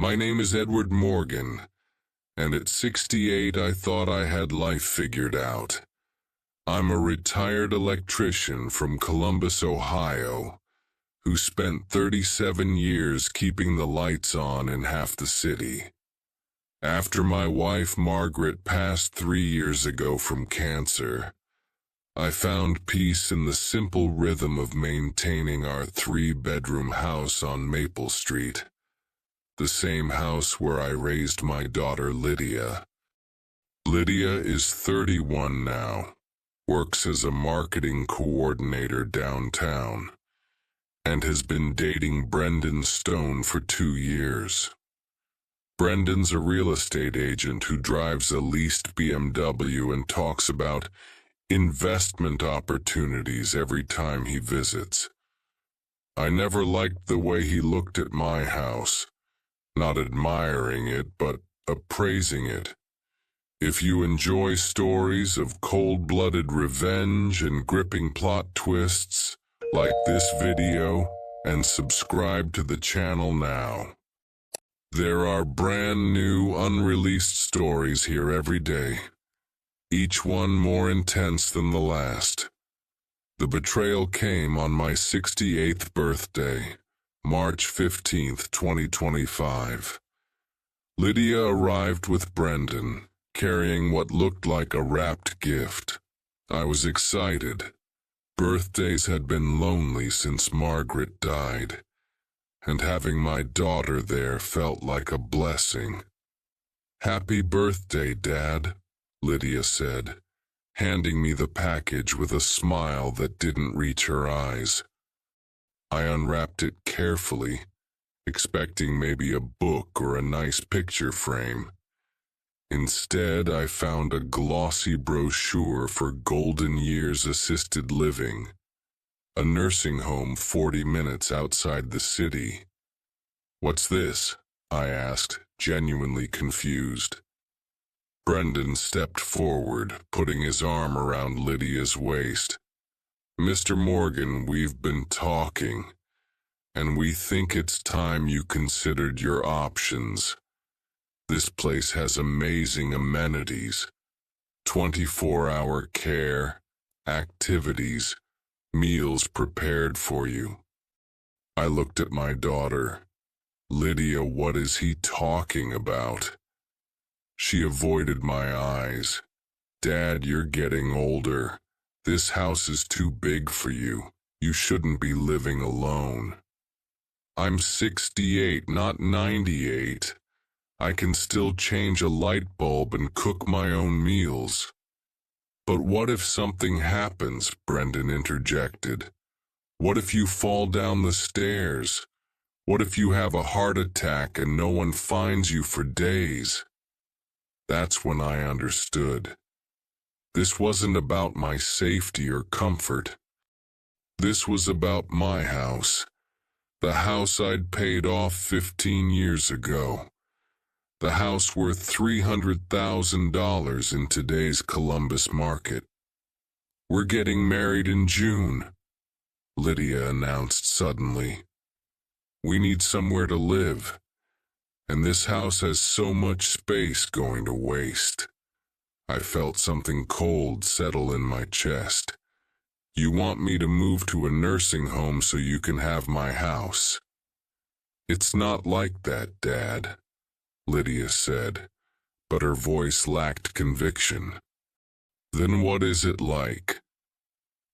My name is Edward Morgan, and at 68 I thought I had life figured out. I'm a retired electrician from Columbus, Ohio, who spent 37 years keeping the lights on in half the city. After my wife Margaret passed 3 years ago from cancer, I found peace in the simple rhythm of maintaining our 3-bedroom house on Maple Street, the same house where I raised my daughter Lydia. Lydia is 31 now, works as a marketing coordinator downtown, and has been dating Brendan Stone for 2 years. Brendan's a real estate agent who drives a leased BMW and talks about investment opportunities every time he visits. I never liked the way he looked at my house, not admiring it, but appraising it. If you enjoy stories of cold-blooded revenge and gripping plot twists, like this video and subscribe to the channel now. There are brand new, unreleased stories here every day, each one more intense than the last. The betrayal came on my 68th birthday, March 15th, 2025. Lydia arrived with Brendan, carrying what looked like a wrapped gift. I was excited. Birthdays had been lonely since Margaret died, and having my daughter there felt like a blessing. "Happy birthday, Dad," Lydia said, handing me the package with a smile that didn't reach her eyes. I unwrapped it carefully, expecting maybe a book or a nice picture frame. Instead, I found a glossy brochure for Golden Years Assisted Living, a nursing home 40 minutes outside the city. "What's this?" I asked, genuinely confused. Brendan stepped forward, putting his arm around Lydia's waist. "Mr. Morgan, we've been talking, and we think it's time you considered your options. This place has amazing amenities, 24-hour care, activities, meals prepared for you." I looked at my daughter. "Lydia, what is he talking about?" She avoided my eyes. "Dad, you're getting older. This house is too big for you. You shouldn't be living alone." "I'm 68, not 98. I can still change a light bulb and cook my own meals." "But what if something happens?" Brendan interjected. "What if you fall down the stairs? What if you have a heart attack and no one finds you for days?" That's when I understood. This wasn't about my safety or comfort. This was about my house, the house I'd paid off 15 years ago. The house worth $300,000 in today's Columbus market. "We're getting married in June," Lydia announced suddenly. "We need somewhere to live, and this house has so much space going to waste." I felt something cold settle in my chest. "You want me to move to a nursing home so you can have my house?" "It's not like that, Dad," Lydia said, but her voice lacked conviction. "Then what is it like?"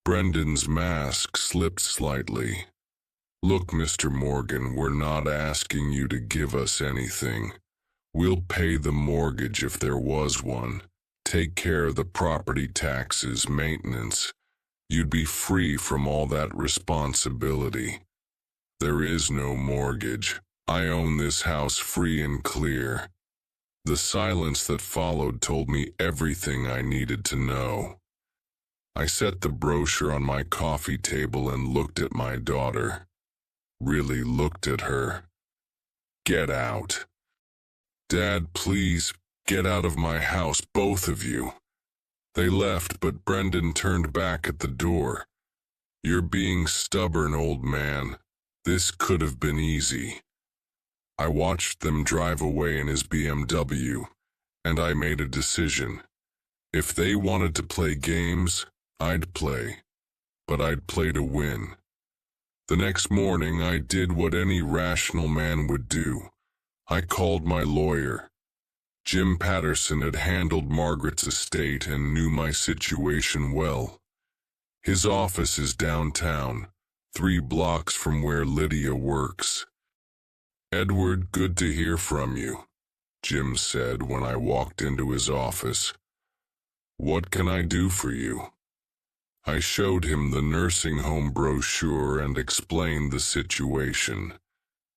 Brendan's mask slipped slightly. "Look, Mr. Morgan, we're not asking you to give us anything. We'll pay the mortgage if there was one, take care of the property taxes, maintenance. You'd be free from all that responsibility. There is no mortgage. I own this house free and clear." The silence that followed told me everything I needed to know. I set the brochure on my coffee table and looked at my daughter. Really looked at her. "Get out." "Dad, please, get out of my house, both of you." They left, but Brendan turned back at the door. "You're being stubborn, old man. This could have been easy." I watched them drive away in his BMW, and I made a decision. If they wanted to play games, I'd play. But I'd play to win. The next morning, I did what any rational man would do. I called my lawyer. Jim Patterson had handled Margaret's estate and knew my situation well. His office is downtown, 3 blocks from where Lydia works. "Edward, good to hear from you," Jim said when I walked into his office. "What can I do for you?" I showed him the nursing home brochure and explained the situation.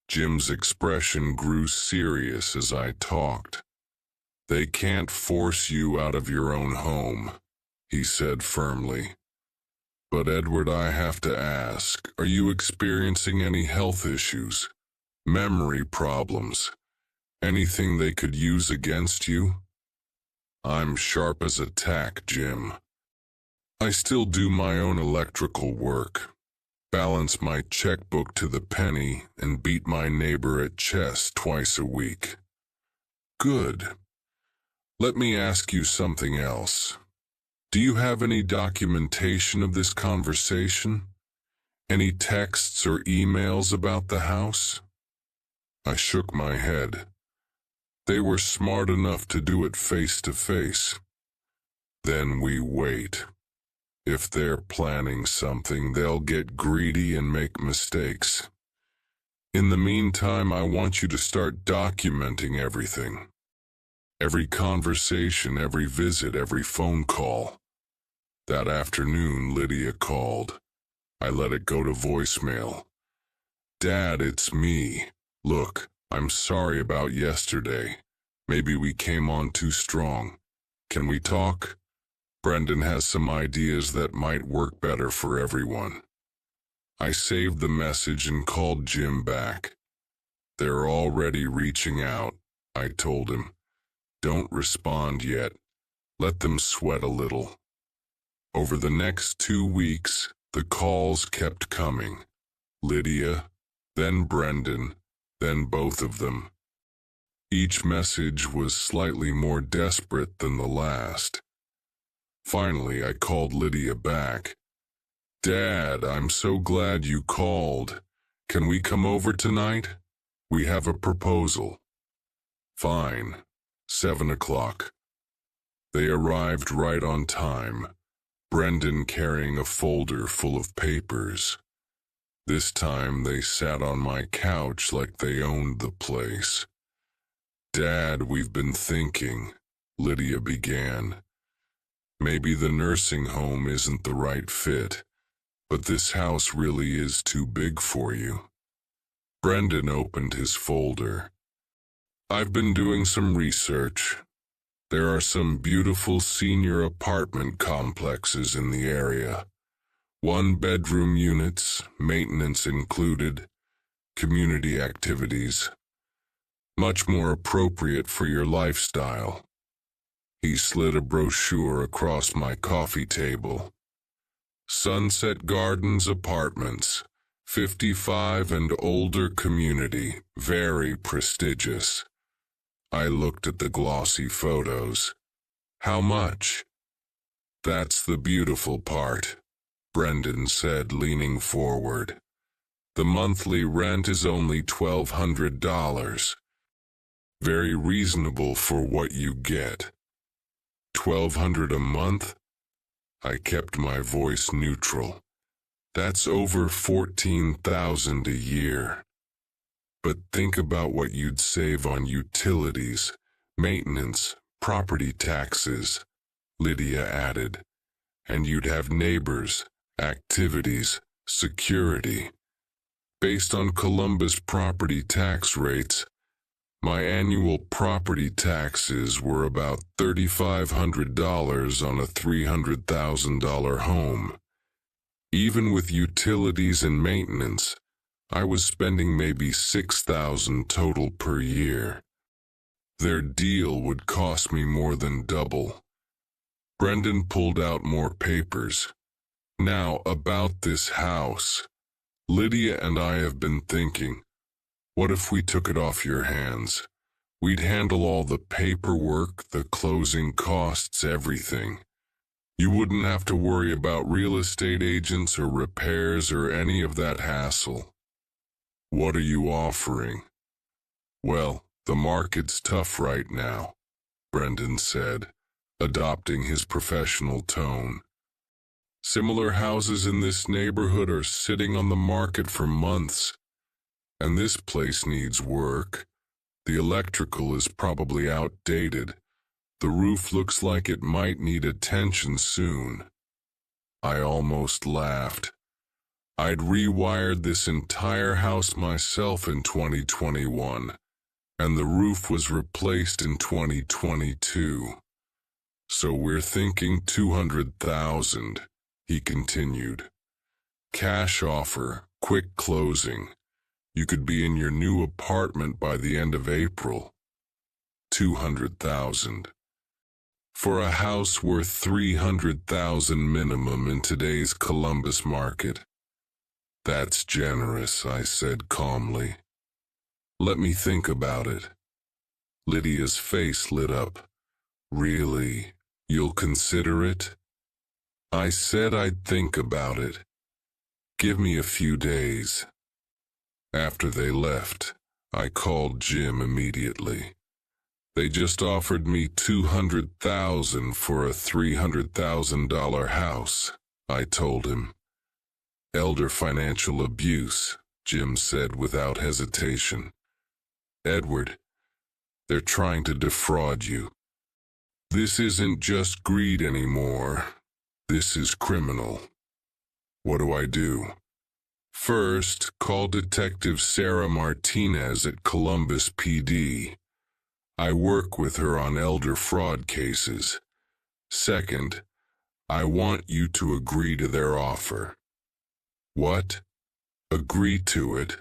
Jim's expression grew serious as I talked. "They can't force you out of your own home," he said firmly. "But Edward, I have to ask, are you experiencing any health issues? Memory problems? Anything they could use against you?" "I'm sharp as a tack, Jim. I still do my own electrical work, balance my checkbook to the penny, and beat my neighbor at chess twice a week." "Good. Let me ask you something else. Do you have any documentation of this conversation? Any texts or emails about the house?" I shook my head. They were smart enough to do it face to face. "Then we wait. If they're planning something, they'll get greedy and make mistakes. In the meantime, I want you to start documenting everything. Every conversation, every visit, every phone call." That afternoon, Lydia called. I let it go to voicemail. "Dad, it's me. Look, I'm sorry about yesterday. Maybe we came on too strong. Can we talk? Brendan has some ideas that might work better for everyone." I saved the message and called Jim back. "They're already reaching out," I told him. "Don't respond yet. Let them sweat a little." Over the next 2 weeks, the calls kept coming. Lydia, then Brendan, then both of them. Each message was slightly more desperate than the last. Finally, I called Lydia back. "Dad, I'm so glad you called. Can we come over tonight? We have a proposal." "Fine. 7 o'clock. They arrived right on time, Brendan carrying a folder full of papers. This time they sat on my couch like they owned the place. "Dad, we've been thinking," Lydia began. "Maybe the nursing home isn't the right fit, but this house really is too big for you." Brendan opened his folder. "I've been doing some research. There are some beautiful senior apartment complexes in the area. 1-bedroom units, maintenance included, community activities. Much more appropriate for your lifestyle." He slid a brochure across my coffee table. "Sunset Gardens Apartments, 55 and older community, very prestigious." I looked at the glossy photos. "How much?" "That's the beautiful part," Brendan said, leaning forward. "The monthly rent is only $1,200. Very reasonable for what you get." $1,200 a month? I kept my voice neutral. That's over $14,000 a year. But think about what you'd save on utilities, maintenance, property taxes, Lydia added. And you'd have neighbors, activities, security. Based on Columbus property tax rates, my annual property taxes were about $3,500 on a $300,000 home. Even with utilities and maintenance, I was spending maybe $6,000 total per year. Their deal would cost me more than double. Brendan pulled out more papers. "Now, about this house. Lydia and I have been thinking. What if we took it off your hands? We'd handle all the paperwork, the closing costs, everything. You wouldn't have to worry about real estate agents or repairs or any of that hassle. What are you offering? Well, the market's tough right now, Brendan said, adopting his professional tone. Similar houses in this neighborhood are sitting on the market for months, and this place needs work. The electrical is probably outdated. The roof looks like it might need attention soon. I almost laughed. I'd rewired this entire house myself in 2021, and the roof was replaced in 2022. So we're thinking 200,000, he continued. Cash offer, quick closing. You could be in your new apartment by the end of April. 200,000. For a house worth 300,000 minimum in today's Columbus market. That's generous, I said calmly. Let me think about it. Lydia's face lit up. Really? You'll consider it? I said I'd think about it. Give me a few days. After they left, I called Jim immediately. They just offered me $200,000 for a $300,000 house, I told him. Elder financial abuse, Jim said without hesitation. Edward, they're trying to defraud you. This isn't just greed anymore. This is criminal. What do I do? First, call Detective Sarah Martinez at Columbus PD. I work with her on elder fraud cases. Second, I want you to agree to their offer. What? Agree to it,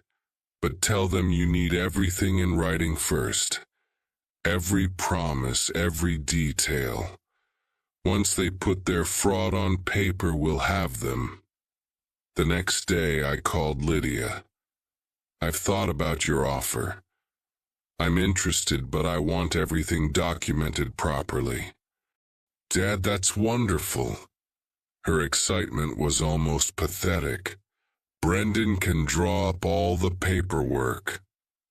but tell them you need everything in writing first. Every promise, every detail. Once they put their fraud on paper, we'll have them. The next day, I called Lydia. I've thought about your offer. I'm interested, but I want everything documented properly. Dad, that's wonderful. Her excitement was almost pathetic. Brendan can draw up all the paperwork.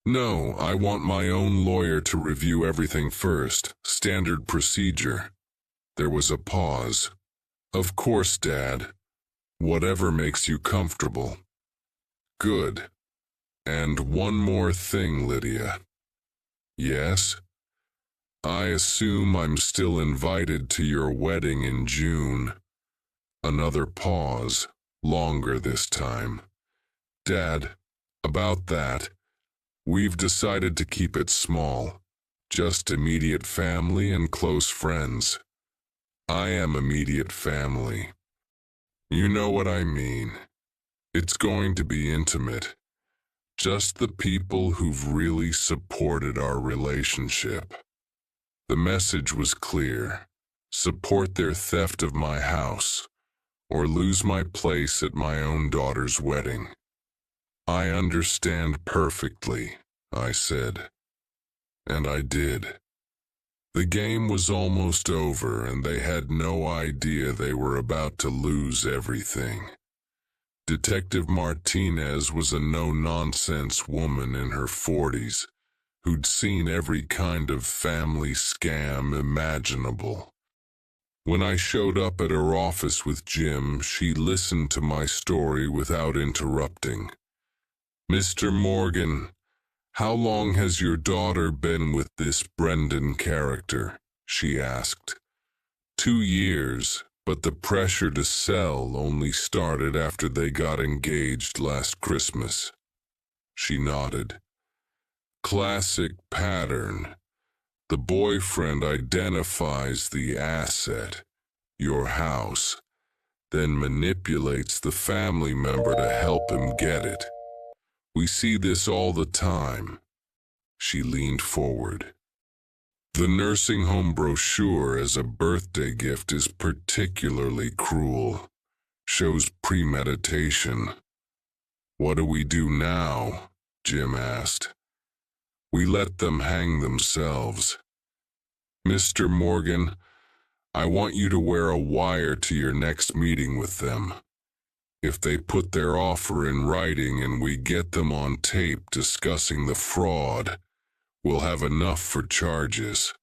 No, I want my own lawyer to review everything first. Standard procedure. There was a pause. Of course, Dad. Whatever makes you comfortable. Good. And one more thing, Lydia. Yes? I assume I'm still invited to your wedding in June. Another pause, longer this time. Dad, about that, we've decided to keep it small. Just immediate family and close friends. I am immediate family. You know what I mean. It's going to be intimate. Just the people who've really supported our relationship. The message was clear. Support their theft of my house, or lose my place at my own daughter's wedding. I understand perfectly, I said. And I did. The game was almost over, and they had no idea they were about to lose everything. Detective Martinez was a no-nonsense woman in her 40s who'd seen every kind of family scam imaginable. When I showed up at her office with Jim, she listened to my story without interrupting. Mr. Morgan, how long has your daughter been with this Brendan character? She asked. 2 years. But the pressure to sell only started after they got engaged last Christmas. She nodded. Classic pattern. The boyfriend identifies the asset, your house, then manipulates the family member to help him get it. We see this all the time. She leaned forward. The nursing home brochure as a birthday gift is particularly cruel. Shows premeditation. What do we do now? Jim asked. We let them hang themselves. Mr. Morgan, I want you to wear a wire to your next meeting with them. If they put their offer in writing and we get them on tape discussing the fraud, we'll have enough for charges.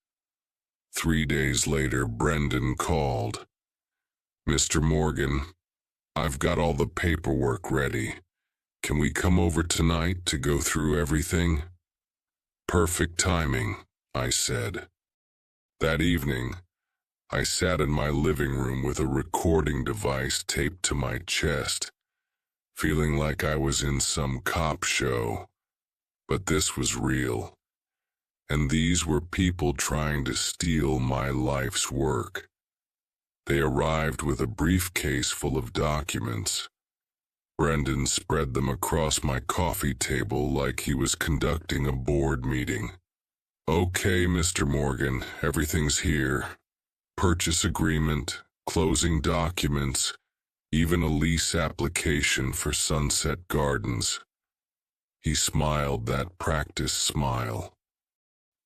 3 days later, Brendan called. Mr. Morgan, I've got all the paperwork ready. Can we come over tonight to go through everything? Perfect timing, I said. That evening, I sat in my living room with a recording device taped to my chest, feeling like I was in some cop show. But this was real, and these were people trying to steal my life's work. They arrived with a briefcase full of documents. Brendan spread them across my coffee table like he was conducting a board meeting. Okay, Mr. Morgan, everything's here. Purchase agreement, closing documents, even a lease application for Sunset Gardens. He smiled that practice smile.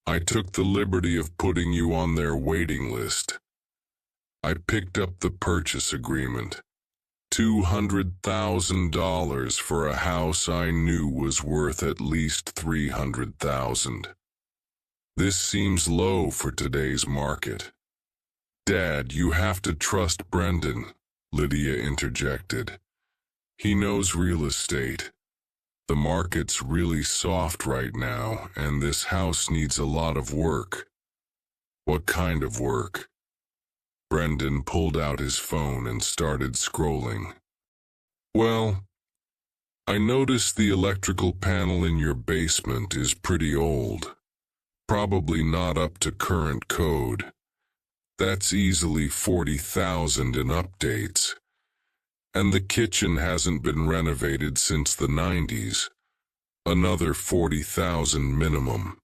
I took the liberty of putting you on their waiting list. I picked up the purchase agreement. $200,000 for a house I knew was worth at least $300,000. This seems low for today's market. Dad, you have to trust Brendan, Lydia interjected. He knows real estate. The market's really soft right now, and this house needs a lot of work. What kind of work? Brendan pulled out his phone and started scrolling. Well, I noticed the electrical panel in your basement is pretty old. Probably not up to current code. That's easily $40,000 in updates. And the kitchen hasn't been renovated since the 90s. Another $40,000 minimum.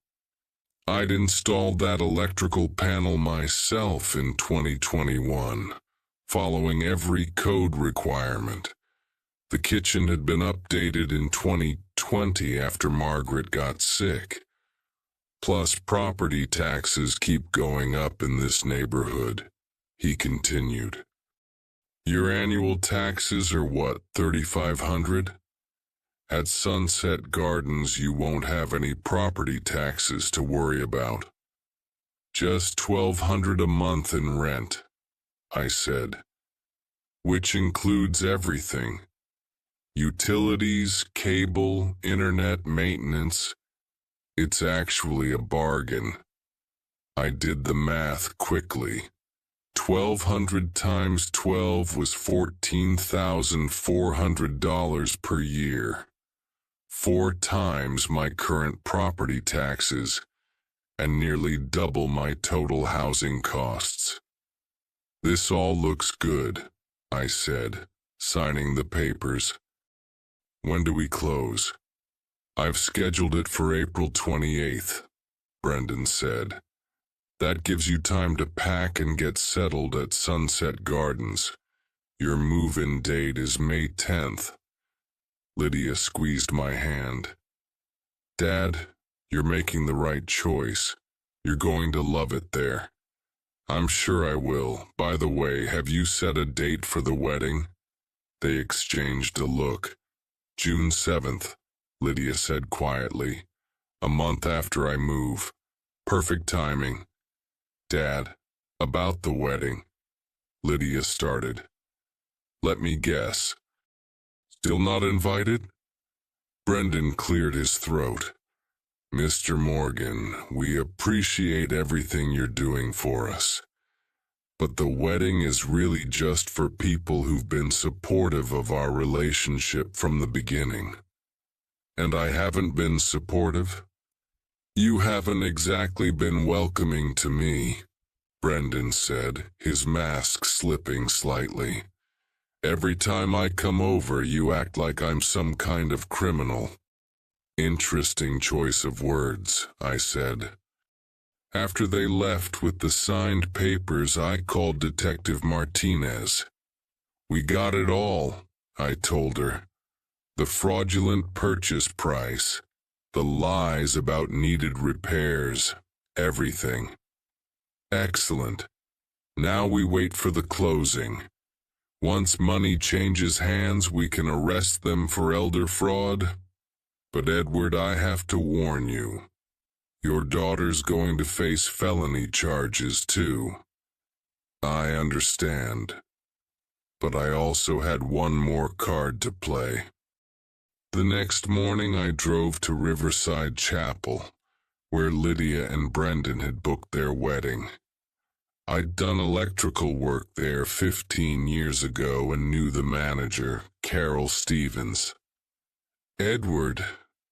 I'd installed that electrical panel myself in 2021, following every code requirement. The kitchen had been updated in 2020 after Margaret got sick. Plus, property taxes keep going up in this neighborhood, he continued. Your annual taxes are what, $3,500? At Sunset Gardens, you won't have any property taxes to worry about. Just $1,200 a month in rent, I said, which includes everything. Utilities, cable, internet maintenance. It's actually a bargain. I did the math quickly. 1,200 times 12 was $14,400 per year. 4 times my current property taxes, and nearly double my total housing costs. This all looks good, I said, signing the papers. When do we close? I've scheduled it for April 28th, Brendan said. That gives you time to pack and get settled at Sunset Gardens. Your move-in date is May 10th. Lydia squeezed my hand. Dad, you're making the right choice. You're going to love it there. I'm sure I will. By the way, have you set a date for the wedding? They exchanged a look. June 7th, Lydia said quietly. A month after I move. Perfect timing. Dad, about the wedding. Lydia started. Let me guess. Still not invited? Brendan cleared his throat. Mr. Morgan, we appreciate everything you're doing for us. But the wedding is really just for people who've been supportive of our relationship from the beginning. And I haven't been supportive? You haven't exactly been welcoming to me, Brendan said, his mask slipping slightly. Every time I come over, you act like I'm some kind of criminal. Interesting choice of words, I said. After they left with the signed papers, I called Detective Martinez. We got it all, I told her. The fraudulent purchase price, The lies about needed repairs, everything. Excellent. Now we wait for the closing. Once money changes hands, we can arrest them for elder fraud. But Edward, I have to warn you. Your daughter's going to face felony charges too. I understand. But I also had one more card to play. The next morning I drove to Riverside Chapel, where Lydia and Brendan had booked their wedding. I'd done electrical work there 15 years ago and knew the manager, Carol Stevens. "Edward,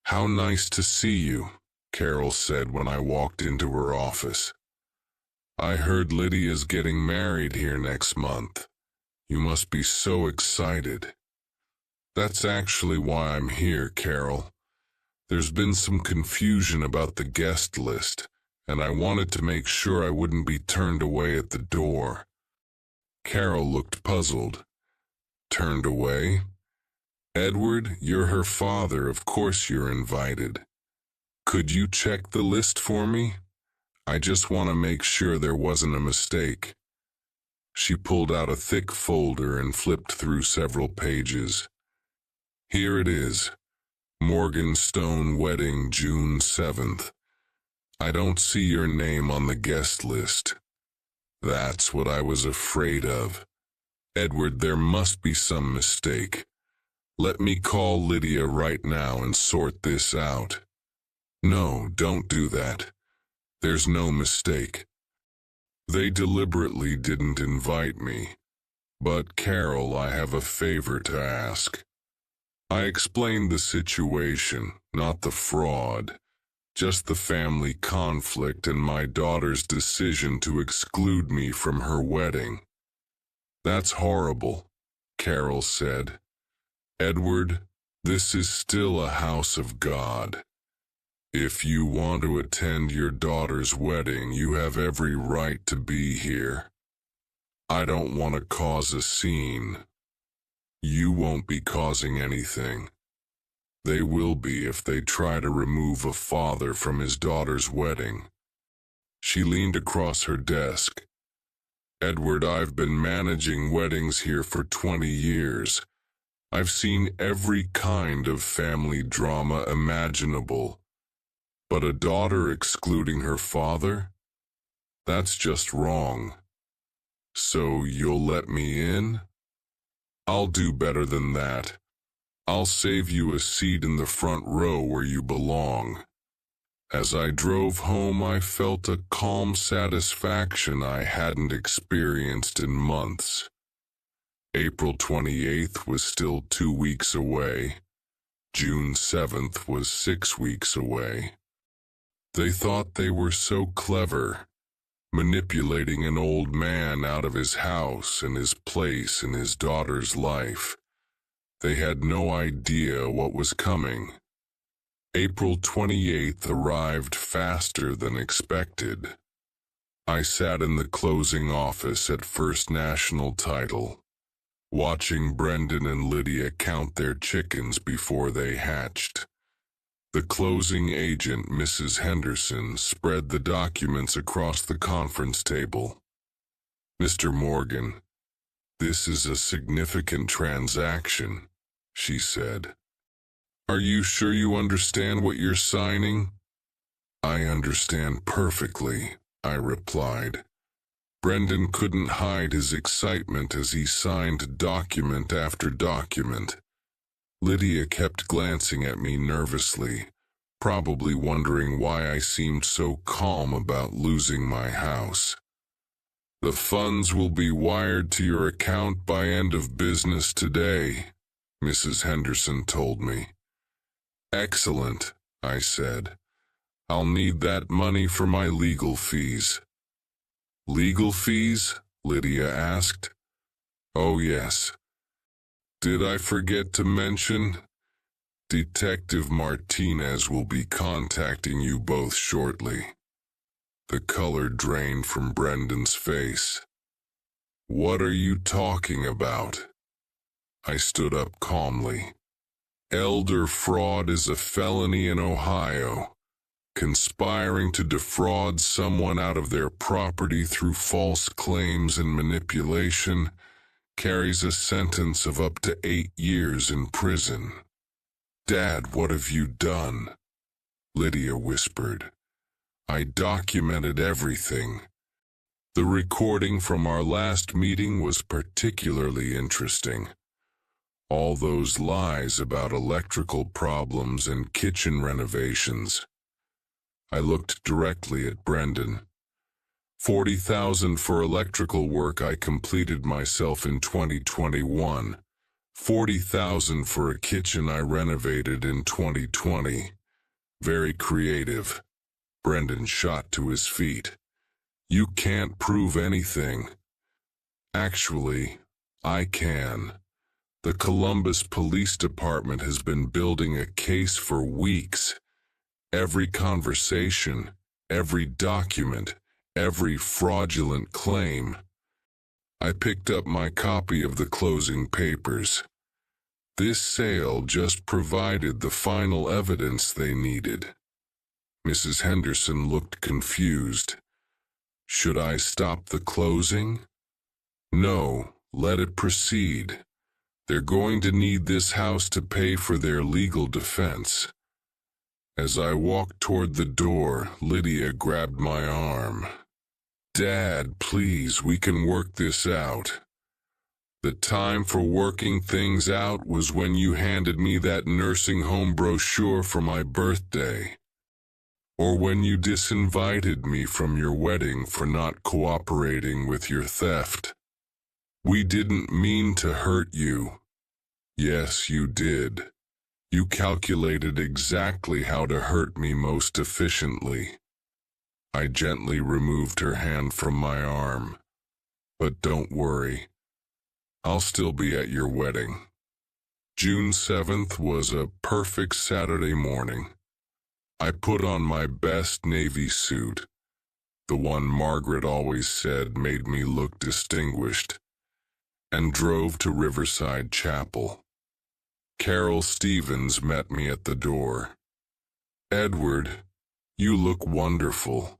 how nice to see you," Carol said when I walked into her office. "I heard Lydia's getting married here next month. You must be so excited." "That's actually why I'm here, Carol. There's been some confusion about the guest list, and I wanted to make sure I wouldn't be turned away at the door." Carol looked puzzled. "Turned away? Edward, you're her father. Of course you're invited. Could you check the list for me? I just want to make sure there wasn't a mistake." She pulled out a thick folder and flipped through several pages. "Here it is. Morganstone wedding, June 7th. I don't see your name on the guest list." "That's what I was afraid of. Edward, there must be some mistake. Let me call Lydia right now and sort this out." "No, don't do that. There's no mistake. They deliberately didn't invite me. But Carol, I have a favor to ask." I explained the situation, not the fraud, just the family conflict and my daughter's decision to exclude me from her wedding. "That's horrible," Carol said. "Edward, this is still a house of God. If you want to attend your daughter's wedding, you have every right to be here. I don't want to cause a scene. You won't be causing anything. They will be if they try to remove a father from his daughter's wedding." She leaned across her desk. "Edward, I've been managing weddings here for 20 years. I've seen every kind of family drama imaginable. But a daughter excluding her father? That's just wrong. So you'll let me in? I'll do better than that. I'll save you a seat in the front row where you belong." As I drove home, I felt a calm satisfaction I hadn't experienced in months. April 28th was still 2 weeks away. June 7th was 6 weeks away. They thought they were so clever, manipulating an old man out of his house and his place in his daughter's life. They had no idea what was coming. April 28th arrived faster than expected. I sat in the closing office at First National Title, watching Brendan and Lydia count their chickens before they hatched. The closing agent, Mrs. Henderson, spread the documents across the conference table. "Mr. Morgan, this is a significant transaction," she said. "Are you sure you understand what you're signing?" "I understand perfectly," I replied. Brendan couldn't hide his excitement as he signed document after document. Lydia kept glancing at me nervously, probably wondering why I seemed so calm about losing my house. "The funds will be wired to your account by end of business today," Mrs. Henderson told me. "Excellent," I said. "I'll need that money for my legal fees." "Legal fees?" Lydia asked. "Oh yes. Did I forget to mention? Detective Martinez will be contacting you both shortly." The color drained from Brendan's face. "What are you talking about?" I stood up calmly. Elder fraud is a felony in Ohio. Conspiring to defraud someone out of their property through false claims and manipulation carries a sentence of up to 8 years in prison. Dad, what have you done? Lydia whispered. I documented everything. The recording from our last meeting was particularly interesting. All those lies about electrical problems and kitchen renovations. I looked directly at Brendan. $40,000 for electrical work I completed myself in 2021. $40,000 for a kitchen I renovated in 2020. Very creative. Brendan shot to his feet. You can't prove anything. Actually, I can. The Columbus Police Department has been building a case for weeks. Every conversation, every document, every fraudulent claim. I picked up my copy of the closing papers. This sale just provided the final evidence they needed. Mrs. Henderson looked confused. Should I stop the closing? No, let it proceed. They're going to need this house to pay for their legal defense. As I walked toward the door, Lydia grabbed my arm. Dad, please, we can work this out. The time for working things out was when you handed me that nursing home brochure for my birthday. Or when you disinvited me from your wedding for not cooperating with your theft. We didn't mean to hurt you. Yes, you did. You calculated exactly how to hurt me most efficiently. I gently removed her hand from my arm. But don't worry. I'll still be at your wedding. June 7th was a perfect Saturday morning. I put on my best navy suit, the one Margaret always said made me look distinguished, and drove to Riverside Chapel. Carol Stevens met me at the door. Edward, you look wonderful.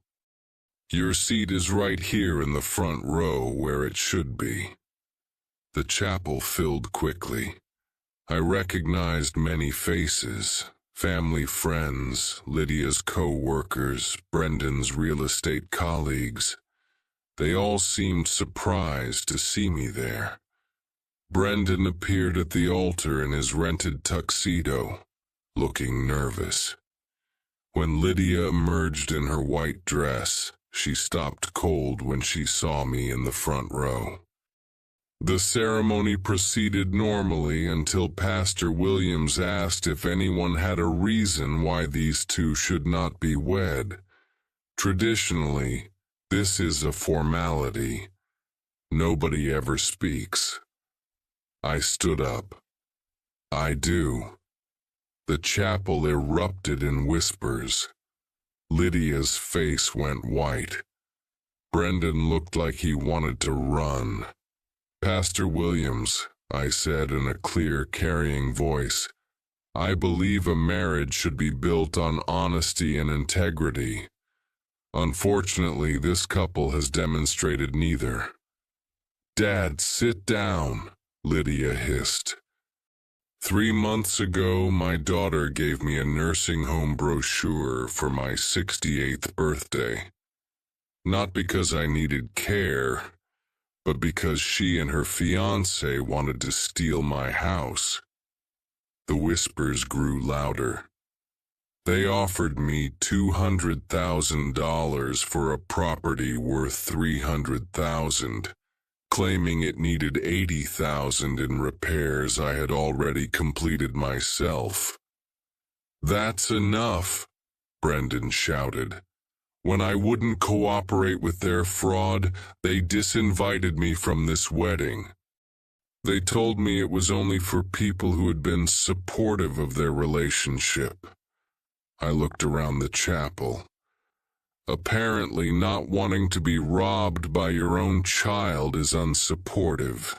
Your seat is right here in the front row where it should be. The chapel filled quickly. I recognized many faces, family friends, Lydia's co-workers, Brendan's real estate colleagues. They all seemed surprised to see me there. Brendan appeared at the altar in his rented tuxedo, looking nervous. When Lydia emerged in her white dress, she stopped cold when she saw me in the front row. The ceremony proceeded normally until Pastor Williams asked if anyone had a reason why these two should not be wed. Traditionally, this is a formality. Nobody ever speaks. I stood up. I do. The chapel erupted in whispers. Lydia's face went white. Brendan looked like he wanted to run. Pastor Williams, I said in a clear, carrying voice, I believe a marriage should be built on honesty and integrity. Unfortunately, this couple has demonstrated neither. Dad, sit down, Lydia hissed. 3 months ago, my daughter gave me a nursing home brochure for my 68th birthday. Not because I needed care, but because she and her fiancé wanted to steal my house. The whispers grew louder. They offered me $200,000 for a property worth $300,000. Claiming it needed $80,000 in repairs I had already completed myself. That's enough, Brendan shouted. When I wouldn't cooperate with their fraud, they disinvited me from this wedding. They told me it was only for people who had been supportive of their relationship. I looked around the chapel. Apparently, not wanting to be robbed by your own child is unsupportive.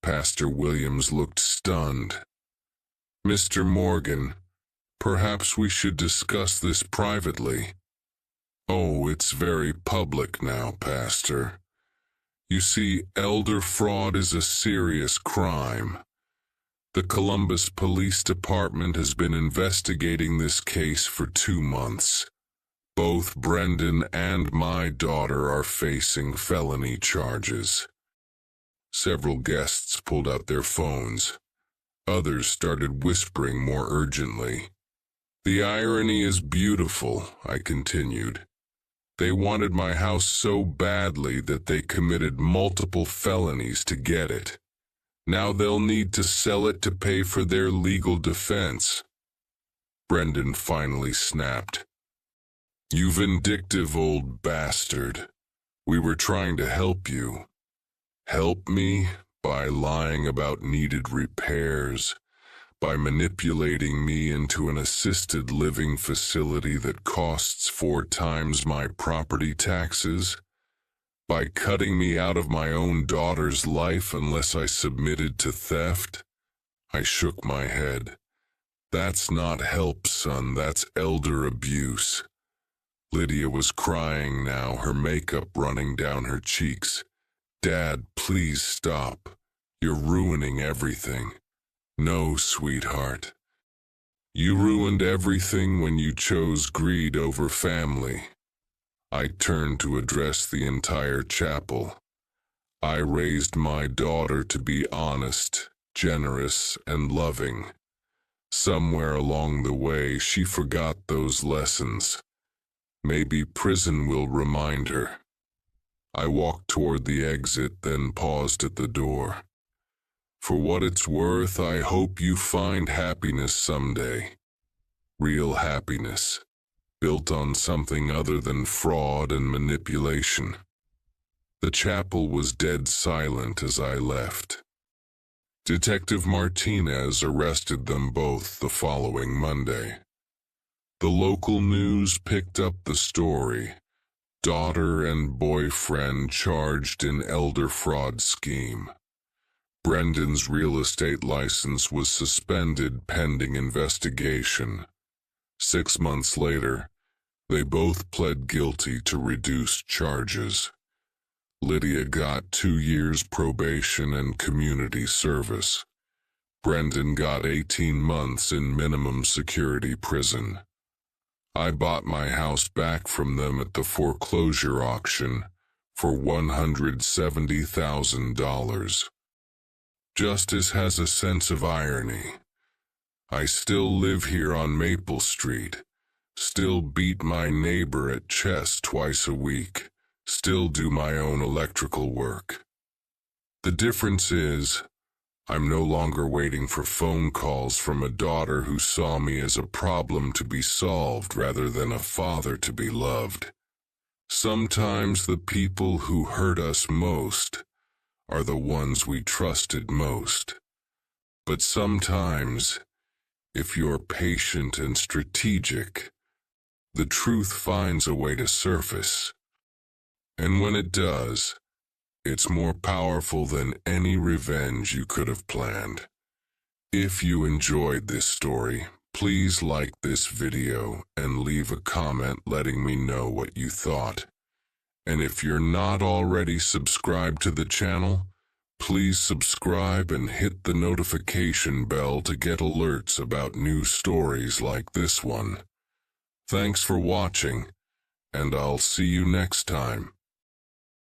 Pastor Williams looked stunned. Mr. Morgan, perhaps we should discuss this privately. Oh, it's very public now, Pastor. You see, elder fraud is a serious crime. The Columbus Police Department has been investigating this case for 2 months. Both Brendan and my daughter are facing felony charges. Several guests pulled out their phones. Others started whispering more urgently. The irony is beautiful, I continued. They wanted my house so badly that they committed multiple felonies to get it. Now they'll need to sell it to pay for their legal defense. Brendan finally snapped. You vindictive old bastard. We were trying to help you. Help me by lying about needed repairs, by manipulating me into an assisted living facility that costs 4 times my property taxes, by cutting me out of my own daughter's life unless I submitted to theft. I shook my head. That's not help, son, that's elder abuse. Lydia was crying now, her makeup running down her cheeks. Dad, please stop. You're ruining everything. No, sweetheart. You ruined everything when you chose greed over family. I turned to address the entire chapel. I raised my daughter to be honest, generous, and loving. Somewhere along the way, she forgot those lessons. Maybe prison will remind her. I walked toward the exit, then paused at the door. For what it's worth, I hope you find happiness someday. Real happiness, built on something other than fraud and manipulation. The chapel was dead silent as I left. Detective Martinez arrested them both the following Monday. The local news picked up the story. Daughter and boyfriend charged in elder fraud scheme. Brendan's real estate license was suspended pending investigation. 6 months later, they both pled guilty to reduced charges. Lydia got 2 years probation and community service. Brendan got 18 months in minimum security prison. I bought my house back from them at the foreclosure auction for $170,000. Justice has a sense of irony. I still live here on Maple Street, still beat my neighbor at chess twice a week, still do my own electrical work. The difference is, I'm no longer waiting for phone calls from a daughter who saw me as a problem to be solved rather than a father to be loved. Sometimes the people who hurt us most are the ones we trusted most. But sometimes, if you're patient and strategic, the truth finds a way to surface. And when it does, it's more powerful than any revenge you could have planned. If you enjoyed this story, please like this video and leave a comment letting me know what you thought. And if you're not already subscribed to the channel, please subscribe and hit the notification bell to get alerts about new stories like this one. Thanks for watching, and I'll see you next time.